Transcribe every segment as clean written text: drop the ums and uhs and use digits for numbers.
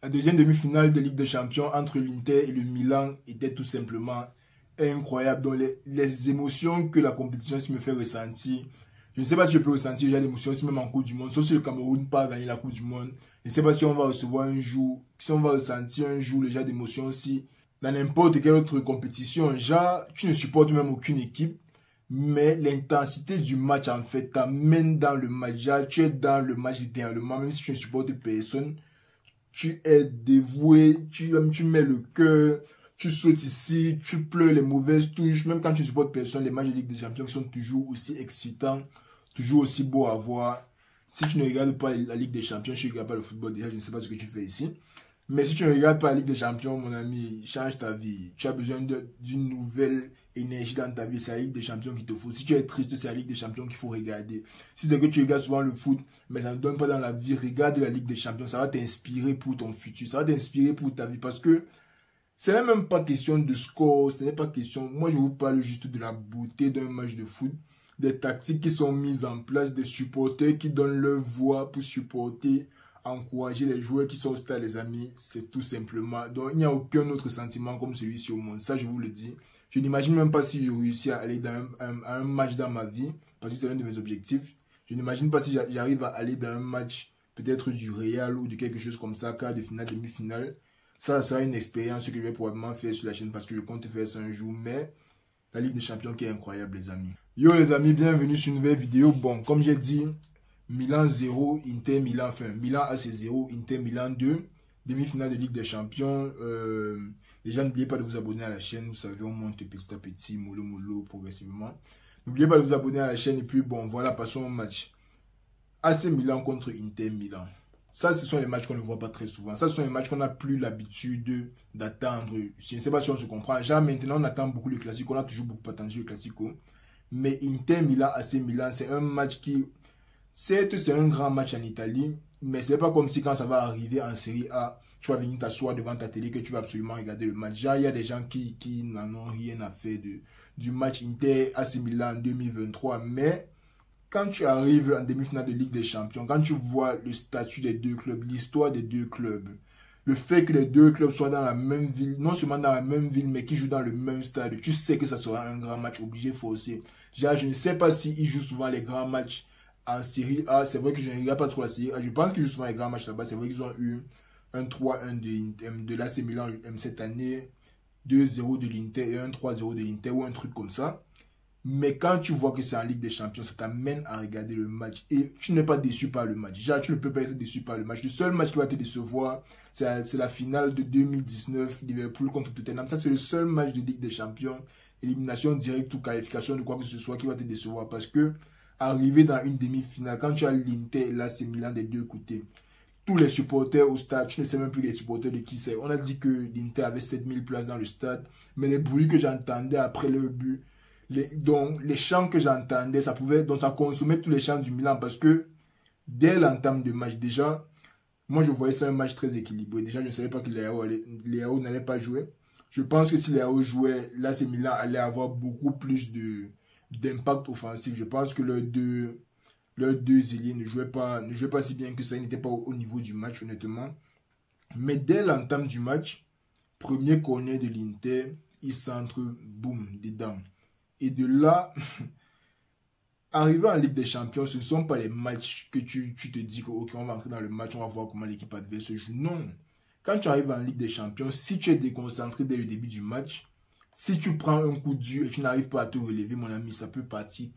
La deuxième demi-finale de Ligue des Champions entre l'Inter et le Milan était tout simplement incroyable. Donc les émotions que la compétition me fait ressentir, je ne sais pas si je peux ressentir déjà l'émotion si même en Coupe du Monde, sauf si le Cameroun pas gagné la Coupe du Monde. Je ne sais pas si on va recevoir un jour, si on va ressentir un jour déjà d'émotion aussi dans n'importe quelle autre compétition. Déjà, tu ne supportes même aucune équipe, mais l'intensité du match en fait t'amène dans le match. Déjà, tu es dans le match littéralement, même si tu ne supportes personne. Tu es dévoué, tu mets le cœur, tu sautes ici, tu pleures les mauvaises touches. Même quand tu ne supportes personne, les matchs de Ligue des Champions sont toujours aussi excitants, toujours aussi beaux à voir. Si tu ne regardes pas la Ligue des Champions, tu ne regardes pas le football, déjà je ne sais pas ce que tu fais ici. Mais si tu ne regardes pas la Ligue des Champions, mon ami, change ta vie. Tu as besoin d'une nouvelle énergie dans ta vie. C'est la Ligue des Champions qu'il te faut. Si tu es triste, c'est la Ligue des Champions qu'il faut regarder. Si c'est que tu regardes souvent le foot, mais ça ne donne pas dans la vie, regarde la Ligue des Champions. Ça va t'inspirer pour ton futur. Ça va t'inspirer pour ta vie. Parce que ce n'est même pas question de score. Ce n'est pas question. Moi, je vous parle juste de la beauté d'un match de foot. Des tactiques qui sont mises en place. Des supporters qui donnent leur voix pour supporter, encourager les joueurs qui sont au stade, les amis. C'est tout simplement. Donc, il n'y a aucun autre sentiment comme celui-ci au monde. Ça, je vous le dis. Je n'imagine même pas si j'ai réussi à aller dans un match dans ma vie. Parce que c'est l'un de mes objectifs. Je n'imagine pas si j'arrive à aller dans un match, peut-être du Real ou de quelque chose comme ça, quart de finale, demi-finale. Ça sera une expérience que je vais probablement faire sur la chaîne parce que je compte faire ça un jour. Mais la Ligue des Champions qui est incroyable, les amis. Yo les amis, bienvenue sur une nouvelle vidéo. Bon, comme j'ai dit, Milan 0, Inter Milan, enfin Milan AC 0, Inter Milan 2, demi-finale de Ligue des Champions. Déjà, n'oubliez pas de vous abonner à la chaîne. Vous savez, on monte petit à petit, mollo mollo, progressivement. N'oubliez pas de vous abonner à la chaîne. Et puis, bon, voilà, passons au match. AC Milan contre Inter Milan. Ça, ce sont les matchs qu'on ne voit pas très souvent. Ça, ce sont les matchs qu'on n'a plus l'habitude d'attendre. Je ne sais pas si on se comprend. Genre, maintenant, on attend beaucoup le classique. On a toujours beaucoup attendu le classico. Mais Inter Milan, AC Milan, c'est un match qui... Certes, c'est un grand match en Italie, mais c'est pas comme si quand ça va arriver en Série A, tu vas venir t'asseoir devant ta télé que tu vas absolument regarder le match. Genre, il y a des gens qui n'en ont rien à faire du match Inter AC Milan 2023. Mais quand tu arrives en demi-finale de Ligue des Champions, quand tu vois le statut des deux clubs, l'histoire des deux clubs, le fait que les deux clubs soient dans la même ville, non seulement dans la même ville, mais qui jouent dans le même stade, tu sais que ça sera un grand match obligé, forcé. Genre, je ne sais pas s'ils jouent souvent les grands matchs en Série A. C'est vrai que je ne regarde pas trop la Série A. Je pense qu'ils jouent souvent les grands matchs là-bas. C'est vrai qu'ils ont eu un 3-1 de l'AC Milan cette année, 2-0 de l'Inter et un 3-0 de l'Inter ou un truc comme ça. Mais quand tu vois que c'est en Ligue des Champions, ça t'amène à regarder le match. Et tu n'es pas déçu par le match. Déjà, tu ne peux pas être déçu par le match. Le seul match qui va te décevoir, c'est la finale de 2019, Liverpool contre Tottenham. Ça, c'est le seul match de Ligue des Champions. Élimination directe ou qualification de quoi que ce soit qui va te décevoir. Parce que, arriver dans une demi-finale, quand tu as l'Inter et l'AC Milan des deux côtés, tous les supporters au stade, tu ne sais même plus les supporters de qui c'est. On a dit que l'Inter avait 7000 places dans le stade. Mais les bruits que j'entendais après le but, donc les chants que j'entendais, ça consommait tous les chants du Milan parce que dès l'entame de match, déjà, moi je voyais ça un match très équilibré. Déjà, je ne savais pas que Leao n'allait pas jouer. Je pense que si Leao jouait, là, c'est Milan allait avoir beaucoup plus d'impact offensif. Je pense que leurs deux ailiers ne jouaient pas si bien que ça. Ils n'étaient pas au niveau du match, honnêtement. Mais dès l'entame du match, premier corner de l'Inter, il centre, boum, dedans. Et de là, arriver en Ligue des Champions, ce ne sont pas les matchs que tu te dis que, ok, on va entrer dans le match, on va voir comment l'équipe adverse joue. Non. Quand tu arrives en Ligue des Champions, si tu es déconcentré dès le début du match, si tu prends un coup dur et tu n'arrives pas à te relever, mon ami, ça peut partir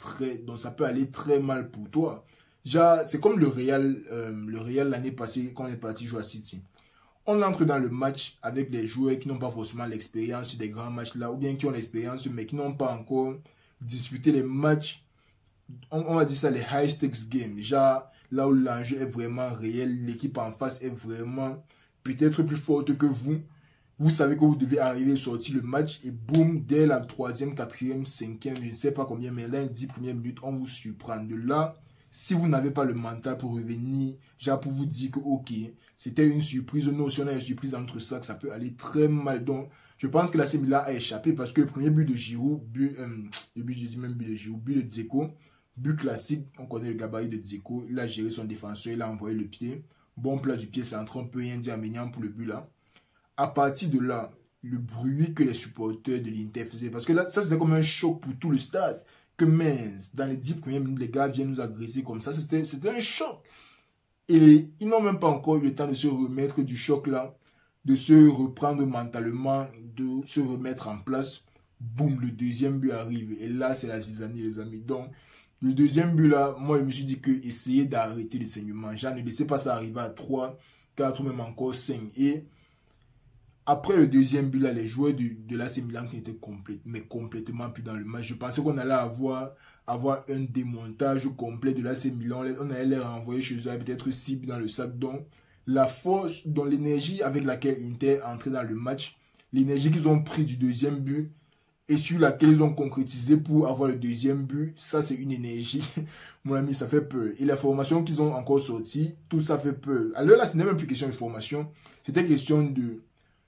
donc ça peut aller très mal pour toi. C'est comme le Real l'année passée, quand on est parti jouer à City. On entre dans le match avec les joueurs qui n'ont pas forcément l'expérience des grands matchs là, ou bien qui ont l'expérience, mais qui n'ont pas encore disputé les matchs, on va dire ça, les high stakes games. Genre, là où l'enjeu est vraiment réel, l'équipe en face est vraiment peut-être plus forte que vous. Vous savez que vous devez arriver, sortir le match, et boum, dès la troisième, quatrième, cinquième, je ne sais pas combien, mais là, les 10 premières minutes, on vous surprend. De là, si vous n'avez pas le mental pour revenir, genre pour vous dire que ok, c'était une surprise, non, si on a une surprise entre ça, que ça peut aller très mal. Donc, je pense que la Milan a échappé parce que le premier but de Giroud, but de Dzeko, but classique, on connaît le gabarit de Dzeko, il a géré son défenseur, il a envoyé le pied. Bon place du pied central, on peut rien dire à Maignan pour le but là. À partir de là, le bruit que les supporters de l'Inter faisaient, parce que là, ça c'était comme un choc pour tout le stade. Que mince, dans les 10 premières minutes, les gars viennent nous agresser comme ça, c'était un choc. Et ils n'ont même pas encore eu le temps de se remettre du choc là, de se reprendre mentalement, de se remettre en place. Boum, le deuxième but arrive. Et là, c'est la zizanie, les amis. Donc, le deuxième but là, moi, je me suis dit que essayer d'arrêter le saignement. Genre, ne laissez pas ça arriver à 3, 4 ou même encore 5. Et après le deuxième but là, les joueurs de l'AC Milan qui étaient complètement plus dans le match. Je pensais qu'on allait avoir un démontage complet de l'AC Milan. On allait les renvoyer chez eux, peut-être 6 buts dans le sac. Donc, la force, dans l'énergie avec laquelle Inter est entré dans le match, l'énergie qu'ils ont pris du deuxième but et sur laquelle ils ont concrétisé pour avoir le deuxième but, ça c'est une énergie, mon ami, ça fait peur. Et la formation qu'ils ont encore sortie, tout ça fait peur. Alors là, ce n'est même plus question de formation, c'était question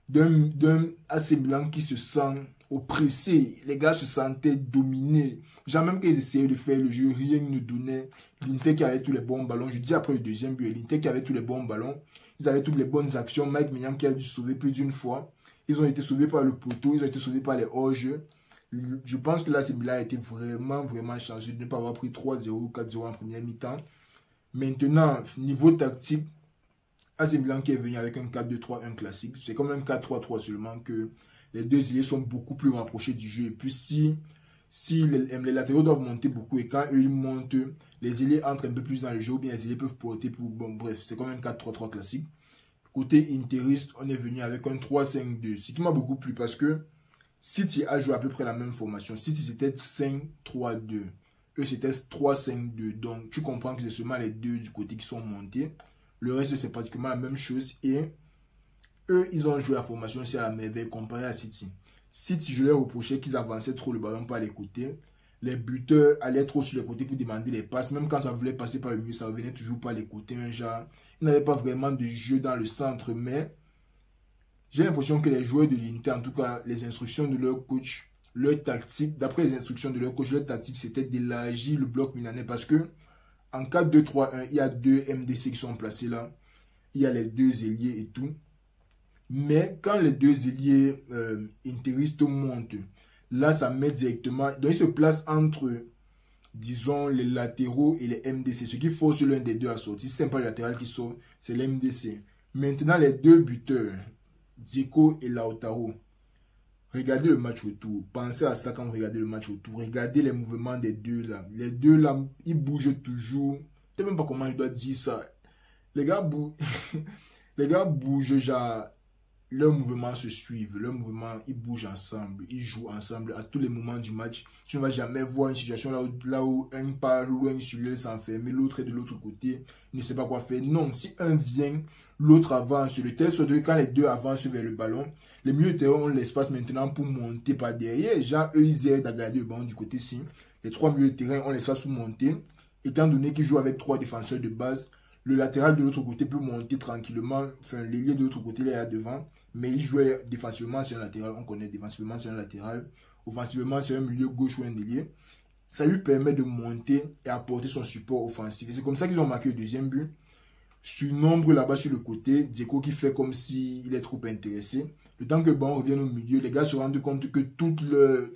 d'un AC Milan qui se sent oppressé. Les gars se sentaient dominés. Genre même quand ils essayaient de faire le jeu, rien ne donnait. L'Inter qui avait tous les bons ballons, je dis après le deuxième but, l'Inter qui avait tous les bons ballons, ils avaient toutes les bonnes actions. Mike Maignan qui a dû sauver plus d'une fois. Ils ont été sauvés par le poteau, ils ont été sauvés par les hors-jeux. Je pense que là, l'AC Milan a été vraiment chanceux de ne pas avoir pris 3-0 ou 4-0 en première mi-temps. Maintenant, niveau tactique, AC Milan qui est venu avec un 4-2-3-1 classique. C'est comme un 4-3-3 seulement que les deux ailiers sont beaucoup plus rapprochés du jeu. Et puis si les latéraux doivent monter beaucoup et quand eux ils montent, les ailiers entrent un peu plus dans le jeu ou bien les ailiers peuvent porter pour... Bon bref, c'est comme un 4-3-3 classique. Côté interiste, on est venu avec un 3-5-2. Ce qui m'a beaucoup plu parce que City a joué à peu près la même formation. City c'était 5-3-2. Eux c'était 3-5-2. Donc tu comprends que c'est seulement les deux du côté qui sont montés. Le reste c'est pratiquement la même chose. Et eux ils ont joué la formation aussi à la merveille comparé à City. City, je leur reprochais qu'ils avançaient trop le ballon par les côtés. Les buteurs allaient trop sur les côtés pour demander les passes. Même quand ça voulait passer par le milieu, ça revenait toujours par les côtés. Un genre, ils n'avaient pas vraiment de jeu dans le centre. Mais j'ai l'impression que les joueurs de l'Inter, en tout cas les instructions de leur coach, leur tactique, d'après les instructions de leur coach, leur tactique c'était d'élargir le bloc milanais. Parce que en 4-2-3-1, il y a deux MDC qui sont placés là. Il y a les deux ailiers et tout. Mais quand les deux ailiers interistes montent, là, ça met directement... Donc, ils se placent entre, disons, les latéraux et les MDC. Ce qui force l'un des deux à sortir. Ce n'est pas le latéral qui sort, c'est l'MDC. Maintenant, les deux buteurs, Dzeko et Lautaro, regardez le match retour. Pensez à ça quand vous regardez le match retour. Regardez les mouvements des deux là. Les deux là, ils bougent toujours. Je ne sais même pas comment je dois dire ça. Les gars bougent, les gars bougent genre... Leurs mouvements se suivent, leurs mouvements, ils bougent ensemble, ils jouent ensemble à tous les moments du match. Tu ne vas jamais voir une situation là où un parle, ou un sur s'enfermer, l'autre est de l'autre côté, il ne sait pas quoi faire. Non, si un vient, l'autre avance. Le tel soit de quand les deux avancent vers le ballon, les milieux de terrain ont l'espace maintenant pour monter par derrière. Genre, eux, ils aident à garder le ballon du côté-ci. Les trois milieux de terrain ont l'espace pour monter. Étant donné qu'ils jouent avec trois défenseurs de base, le latéral de l'autre côté peut monter tranquillement. Enfin, l'ailier de l'autre côté, il est là devant. Mais il jouait défensivement sur un latéral. On connaît défensivement sur un latéral. Offensivement sur un milieu gauche ou un ailier. Ça lui permet de monter et apporter son support offensif. Et c'est comme ça qu'ils ont marqué le deuxième but. Sur nombre là-bas sur le côté. Dzeko qui fait comme s'il est trop intéressé. Le temps que le ballon revienne au milieu, les gars se rendent compte que tout le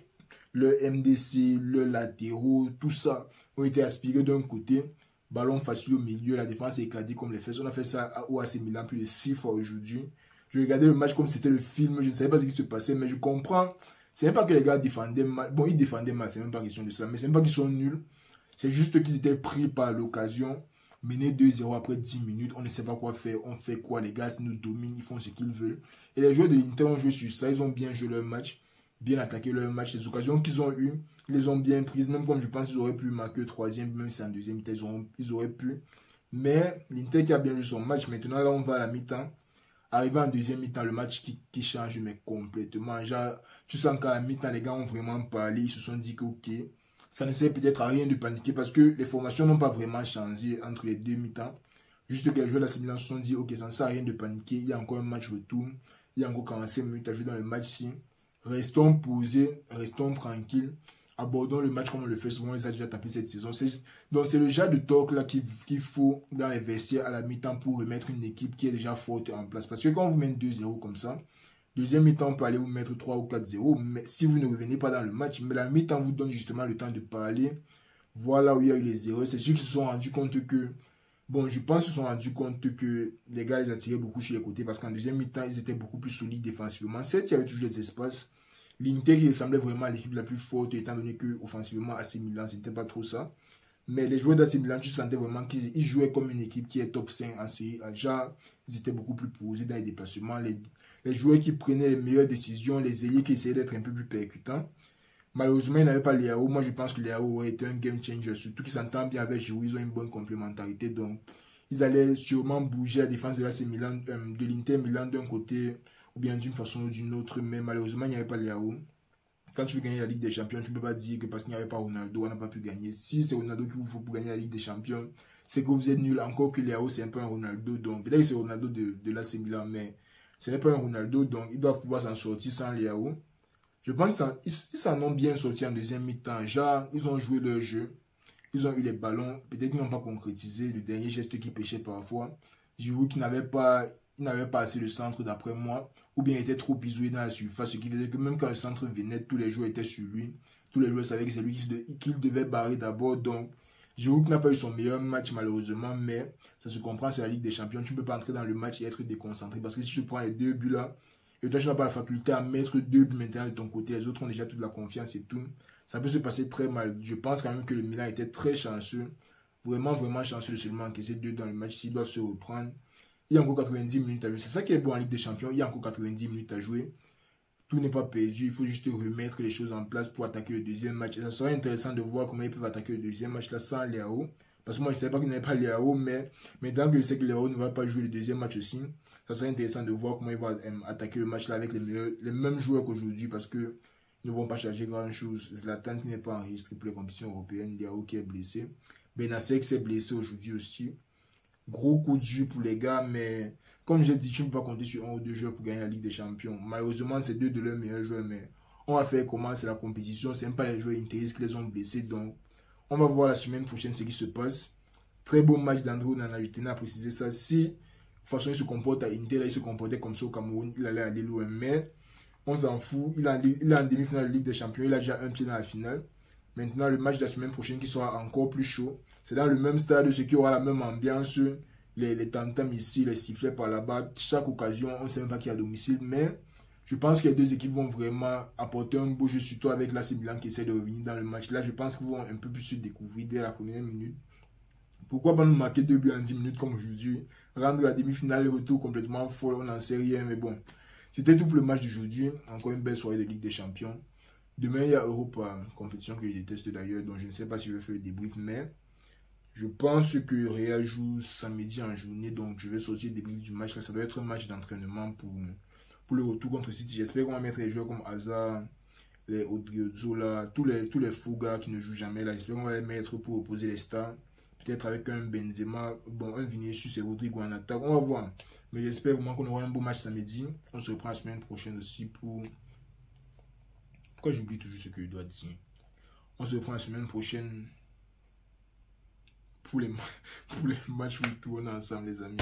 MDC, le latéraux, tout ça ont été aspirés d'un côté. Ballon facile au milieu, la défense est éclatée comme les fesses. On a fait ça au AC Milan plus de 6 fois aujourd'hui. Je regardais le match comme c'était le film. Je ne savais pas ce qui se passait, mais je comprends. C'est même pas que les gars défendaient mal. Bon, ils défendaient mal, c'est même pas question de ça. Mais c'est même pas qu'ils sont nuls. C'est juste qu'ils étaient pris par l'occasion. Menés 2-0 après 10 minutes. On ne sait pas quoi faire. On fait quoi? Les gars nous dominent. Ils font ce qu'ils veulent. Et les joueurs de l'Inter ont joué sur ça. Ils ont bien joué leur match. Bien attaqué leur match. Les occasions qu'ils ont eues, ils les ont bien prises. Même comme je pense qu'ils auraient pu marquer troisième, même si en deuxième mi-temps, ils auraient pu. Mais l'Inter qui a bien joué son match. Maintenant, là, on va à la mi-temps. Arrivé en deuxième mi-temps, le match qui change, mais complètement. Genre, tu sens qu'à la mi-temps, les gars ont vraiment parlé. Ils se sont dit que, ok, ça ne sert peut-être à rien de paniquer parce que les formations n'ont pas vraiment changé entre les deux mi-temps. Juste que les joueurs de la Milan se sont dit, ok, ça ne sert à rien de paniquer. Il y a encore un match retour. Il y a encore 45 minutes à jouer dans le match-ci. Restons posés, restons tranquilles. abordons le match comme on le fait souvent, on les a déjà tapé cette saison. Donc c'est le genre de talk là qu'il faut dans les vestiaires à la mi-temps pour remettre une équipe qui est déjà forte en place. Parce que quand on vous mène 2-0 comme ça, deuxième mi-temps, on peut aller vous mettre 3 ou 4-0. Mais si vous ne revenez pas dans le match, mais la mi-temps vous donne justement le temps de parler. Voilà où il y a eu les erreurs. C'est sûr qu'ils se sont rendus compte que... Bon, je pense qu'ils se sont rendus compte que les gars les attiraient beaucoup sur les côtés. Parce qu'en deuxième mi-temps, ils étaient beaucoup plus solides défensivement. Certes, il y avait toujours des espaces. L'Inter qui ressemblait vraiment à l'équipe la plus forte, étant donné que offensivement AC Milan, c'était pas trop ça. Mais les joueurs d'AC Milan, tu sentais vraiment qu'ils jouaient comme une équipe qui est top 5 en série A. Genre, ils étaient beaucoup plus posés dans les déplacements. Les joueurs qui prenaient les meilleures décisions, les ailiers qui essayaient d'être un peu plus percutants. Malheureusement, ils n'avaient pas Leao. Moi, je pense que Leao aurait été un game changer. Surtout qu'ils s'entendent bien avec Giroud, ils ont une bonne complémentarité. Donc, ils allaient sûrement bouger la défense de l'AC Milan, de l'Inter Milan d'un côté, ou bien d'une façon ou d'une autre, mais malheureusement, il n'y avait pas Leao. Quand tu veux gagner la Ligue des Champions, tu ne peux pas dire que parce qu'il n'y avait pas Ronaldo, on n'a pas pu gagner. Si c'est Ronaldo qu'il vous faut pour gagner la Ligue des Champions, c'est que vous êtes nul. Encore que Leao, c'est un peu un Ronaldo. Donc, peut-être que c'est Ronaldo de l'AC Milan, mais ce n'est pas un Ronaldo. Donc, ils doivent pouvoir s'en sortir sans Leao. Je pense qu'ils s'en ont bien sorti en deuxième mi-temps. Genre, ils ont joué leur jeu. Ils ont eu les ballons. Peut-être qu'ils n'ont pas concrétisé le dernier geste qui pêchait parfois. Giroud qui n'avait pas assez le centre d'après moi, ou bien il était trop isolé dans la surface, ce qui faisait que même quand le centre venait, tous les joueurs étaient sur lui, tous les joueurs savaient que c'est lui qu'il devait barrer d'abord. Donc Giroud n'a pas eu son meilleur match malheureusement, mais ça se comprend, c'est la Ligue des Champions, tu ne peux pas entrer dans le match et être déconcentré, parce que si tu prends les 2 buts là, et toi tu n'as pas la faculté à mettre 2 buts maintenant de ton côté, les autres ont déjà toute la confiance et tout, ça peut se passer très mal. Je pense quand même que le Milan était très chanceux, vraiment chanceux de seulement encaisser 2 dans le match, s'ils doivent se reprendre. Il y a encore 90 minutes à jouer. C'est ça qui est bon en Ligue des Champions. Il y a encore 90 minutes à jouer. Tout n'est pas perdu. Il faut juste remettre les choses en place pour attaquer le deuxième match. Et ça serait intéressant de voir comment ils peuvent attaquer le deuxième match là sans Leao. Parce que moi, je ne savais pas qu'il n'y avait pas Leao. Mais maintenant que je sais que Leao ne va pas jouer le deuxième match aussi, ça serait intéressant de voir comment ils vont attaquer le match là avec les mêmes joueurs qu'aujourd'hui. Parce qu'ils ne vont pas changer grand chose. Zlatan qui n'est pas enregistré pour les compétitions européennes. Leao qui est blessé. Benasek s'est blessé aujourd'hui aussi. Gros coup de jus pour les gars, mais comme j'ai dit, tu ne peux pas compter sur 1 ou 2 joueurs pour gagner la Ligue des Champions. Malheureusement, c'est 2 de leurs meilleurs joueurs, mais on va faire comment? C'est la compétition, c'est même pas les joueurs intéressés qui les ont blessés, donc on va voir la semaine prochaine ce qui se passe. Très beau match d'Andrew Nana, je tenais à préciser ça. Si, de toute façon, il se comporte à Inter, là, il se comportait comme ça au Cameroun, il allait aller loin, mais on s'en fout, il est en demi-finale de Ligue des Champions, il a déjà un pied dans la finale. Maintenant, le match de la semaine prochaine qui sera encore plus chaud. C'est dans le même stade, ce qui aura la même ambiance. Les tam-tams ici, les sifflets par là-bas. Chaque occasion, on ne sait même pas qui est à domicile. Mais je pense que les deux équipes vont vraiment apporter un beau jeu, surtout avec l'AC Milan qui essaie de revenir dans le match. Là, je pense qu'ils vont un peu plus se découvrir dès la première minute. Pourquoi pas nous marquer 2 buts en 10 minutes comme aujourd'hui? Rendre la demi-finale, le retour complètement folle, on n'en sait rien. Mais bon, c'était tout pour le match d'aujourd'hui. Encore une belle soirée de Ligue des Champions. Demain, il y a Europa, compétition que je déteste d'ailleurs, donc je ne sais pas si je vais faire le débrief, mais je pense que Real joue samedi en journée, donc je vais sortir le débrief du match. Là, ça doit être un match d'entraînement pour le retour contre City. J'espère qu'on va mettre les joueurs comme Hazard, les Odriozola, tous les fous gars qui ne jouent jamais là. J'espère qu'on va les mettre pour opposer les stars. Peut-être avec un Benzema, bon, un Vinicius et Rodrigo en attaque. On va voir. Mais j'espère vraiment qu'on aura un beau match samedi. On se reprend la semaine prochaine aussi pour... Pourquoi j'oublie toujours ce que je dois dire? On se reprend la semaine prochaine pour les matchs où ils tournent ensemble, les amis.